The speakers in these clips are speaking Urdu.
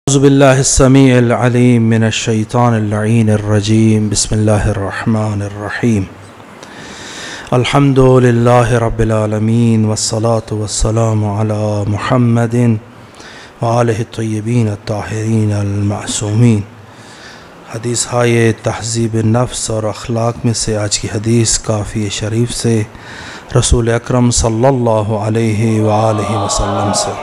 أعوذ بالله السميع العليم من الشيطان اللعين الرجيم. بسم الله الرحمن الرحيم. الحمد لله رب العالمين والصلاة والسلام على محمد وآله الطيبين الطاهرين المعصومين. حدیث ہائے تہذیب نفس اور اخلاق میں سے آج کی حدیث کافی شریف سے رسول اکرم صلی اللہ علیہ وآلہ وسلم سے.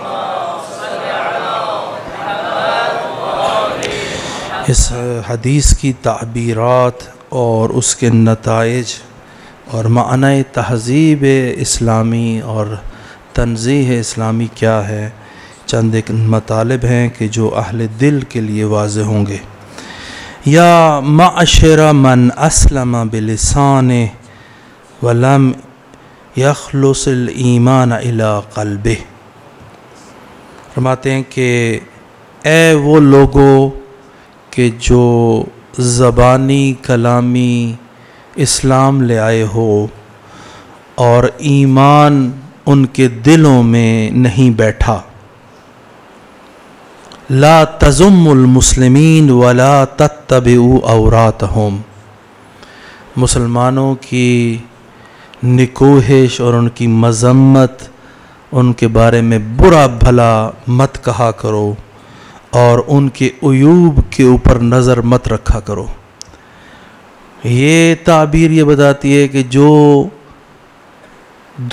اس حدیث کی تعبیرات اور اس کے نتائج اور معنی تہذیب اسلامی اور تنزیہ اسلامی کیا ہے، چند ایک مطالب ہیں کہ جو اہل دل کے لیے واضح ہوں گے. یا معشر من اسلم بلسانہ ولم یخلص الایمان الی قلبہ. فرماتے ہیں کہ اے وہ لوگوں کہ جو زبانی کلامی اسلام لے آئے ہو اور ایمان ان کے دلوں میں نہیں بیٹھا. لا تزم المسلمین ولا تتبعوا عوراتہم. مسلمانوں کی نکوہش اور ان کی مذمت، ان کے بارے میں برا بھلا مت کہا کرو اور ان کے عیوب کے اوپر نظر مت رکھا کرو. یہ تعبیر یہ بتاتی ہے کہ جو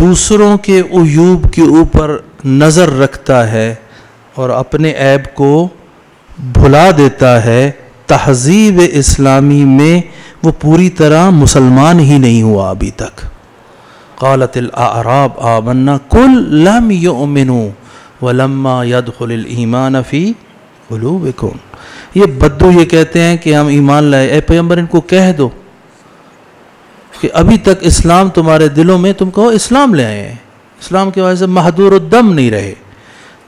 دوسروں کے عیوب کے اوپر نظر رکھتا ہے اور اپنے عیب کو بھلا دیتا ہے، تہذیب اسلامی میں وہ پوری طرح مسلمان ہی نہیں ہوا ابھی تک. قالت الاعراب آمنا قل لم یؤمنوا ولما يدخل الایمان فی قلوبکم. یہ بدو یہ کہتے ہیں کہ ہم ایمان لائے. اے پیغمبر ان کو کہہ دو کہ ابھی تک اسلام تمہارے دلوں میں، تم کہو اسلام لے آئے ہیں، اسلام کی وجہ سے محدور الدم نہیں رہے،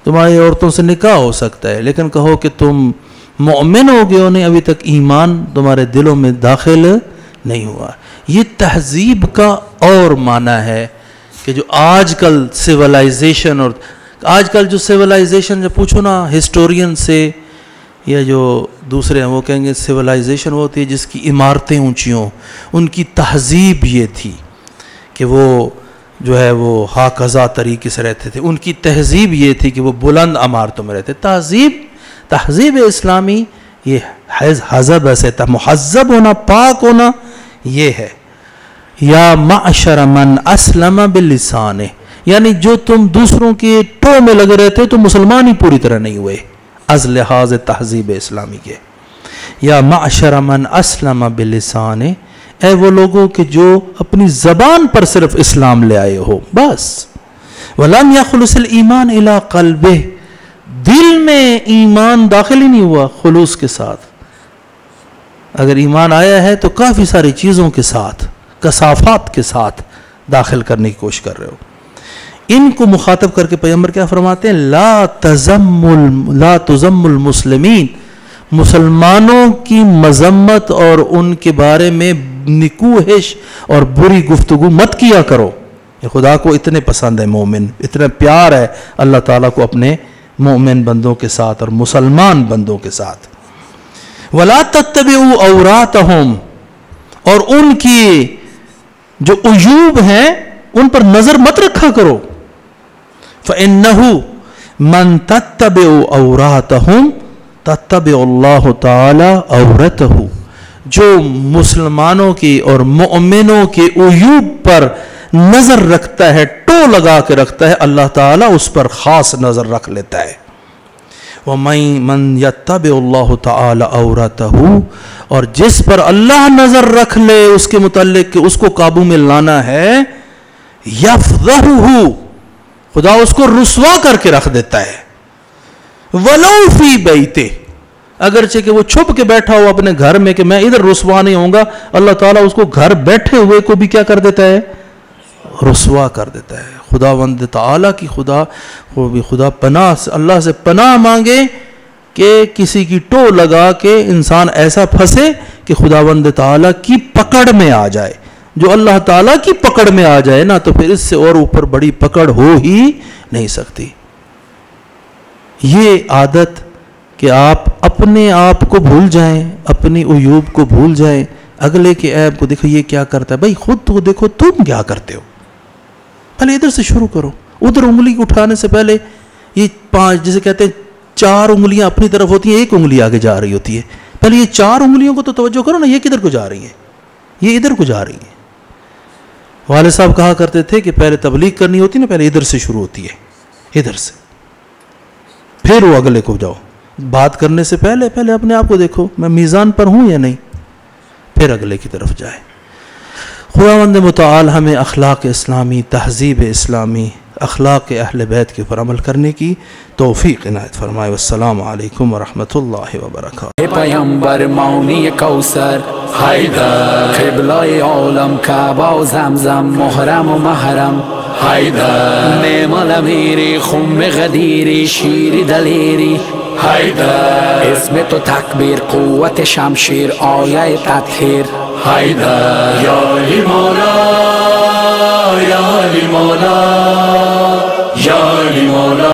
تمہاری عورتوں سے نکاح ہو سکتا ہے، لیکن کہو کہ تم مؤمن ہو گئے ہو نہیں، ابھی تک ایمان تمہارے دلوں میں داخل نہیں ہوا. یہ تہذیب کا اور معنی ہے کہ جو آج کل سیولائزیشن، اور آج کل جو سیولائزیشن جو پوچھو نا ہسٹورین سے یا جو دوسرے ہیں وہ کہیں گے سیولائزیشن وہ ہوتی ہے جس کی عمارتیں اونچی ہوں. ان کی تہذیب یہ تھی کہ وہ جو ہے وہ ہاکذا طریقے سے رہتے تھے. ان کی تہذیب یہ تھی کہ وہ بلند عمارتوں میں رہتے. تہذیب اسلامی یہ حذب سے تھا، مہذب ہونا، پاک ہونا یہ ہے. یا معشر من اسلم باللسانہ، یعنی جو تم دوسروں کے ٹو میں لگے رہتے ہو تو مسلمان ہی پوری طرح نہیں ہوئے از لحاظ تہذیب اسلامی کے. یا معشر من اسلم بلسانہ، اے وہ لوگوں کہ جو اپنی زبان پر صرف اسلام لے آئے ہو بس. ولم یخلص الایمان الی قلبہ، دل میں ایمان داخل ہی نہیں ہوا خلوص کے ساتھ. اگر ایمان آیا ہے تو کافی ساری چیزوں کے ساتھ، کثافات کے ساتھ داخل کرنے کی کوشش کر رہے ہو. ان کو مخاطب کر کے پیغمبر کیا فرماتے ہیں؟ لا تزم المسلمین، مسلمانوں کی مذمت اور ان کے بارے میں نکوہش اور بری گفتگو مت کیا کرو. یہ خدا کو اتنے پسند ہے، مومن اتنا پیار ہے اللہ تعالیٰ کو اپنے مومن بندوں کے ساتھ اور مسلمان بندوں کے ساتھ. ولا تتبعوا عوراتہم، اور ان کی جو عیوب ہیں ان پر نظر مت رکھا کرو. فَإِنَّهُ مَن تَتَّبِعُ عَوْرَاتَهُمْ تَتَّبِعُ اللَّهُ تَعَالَى عَوْرَتَهُ. جو مسلمانوں کی اور مؤمنوں کے عیوب پر نظر رکھتا ہے، ٹو لگا کے رکھتا ہے، اللہ تعالیٰ اس پر خاص نظر رکھ لیتا ہے. وَمَن يَتَّبِعُ اللَّهُ تَعَالَى عَوْرَتَهُ، اور جس پر اللہ نظر رکھ لے اس کے متعلق کہ اس کو قابو میں لانا ہے، يَفْضَحُهُ، خدا اس کو رسوا کر کے رکھ دیتا ہے. وَلَوْ فِي بَيْتِهِ، اگرچہ کہ وہ چھپ کے بیٹھا ہو اپنے گھر میں کہ میں ادھر رسوا نہیں ہوں گا، اللہ تعالیٰ اس کو گھر بیٹھے ہوئے کو بھی کیا کر دیتا ہے؟ رسوا کر دیتا ہے. خداوند تعالیٰ کی خدا پناہ سے، اللہ سے پناہ مانگے کہ کسی کی ٹو لگا کے انسان ایسا پھنسے کہ خداوند تعالیٰ کی پکڑ میں آ جائے. جو اللہ تعالیٰ کی پکڑ میں آ جائے نا تو پھر اس سے اور اوپر بڑی پکڑ ہو ہی نہیں سکتی. یہ عادت کہ آپ اپنے آپ کو بھول جائیں، اپنی عیوب کو بھول جائیں، اگلے کے عیب کو دیکھو یہ کیا کرتا ہے، بھائی خود تو دیکھو تم کیا کرتے ہو، پہلے ادھر سے شروع کرو. ادھر انگلی اٹھانے سے پہلے یہ 5 جسے کہتے ہیں 4 انگلیاں اپنی طرف ہوتی ہیں، 1 انگلی آگے جا رہی ہوتی ہے، پہلے یہ 4 انگلیوں کو تو توجہ کرو نا، یہ کدھر کو جا رہی ہیں، یہ ادھر کو جا رہی ہیں. والد صاحب کہا کرتے تھے کہ پہلے تبلیغ کرنی ہوتی نا، پہلے ادھر سے شروع ہوتی ہے، ادھر سے، پھر وہ اگلے کو جاؤ. بات کرنے سے پہلے اپنے آپ کو دیکھو میں میزان پر ہوں یا نہیں، پھر اگلے کی طرف جائے. خداوند متعال ہمیں اخلاق اسلامی، تہذیب اسلامی، اخلاق اہل بیت کے اوپر عمل کرنے کی توفیق عنایت فرمائے. والسلام علیکم ورحمۃ اللہ وبرکاتہ. پیامبر مانی کوثر حیدر، قبلہ عالم کعبہ و زمزم، محرم و محرم حیدر، نعم الامیری، خم غدیری، شیر دلیری حیدر، اسم تو تکبیر، قوت شمشیر، آیه تطهیر حیدر، یا علی مولا، یا علی مولا.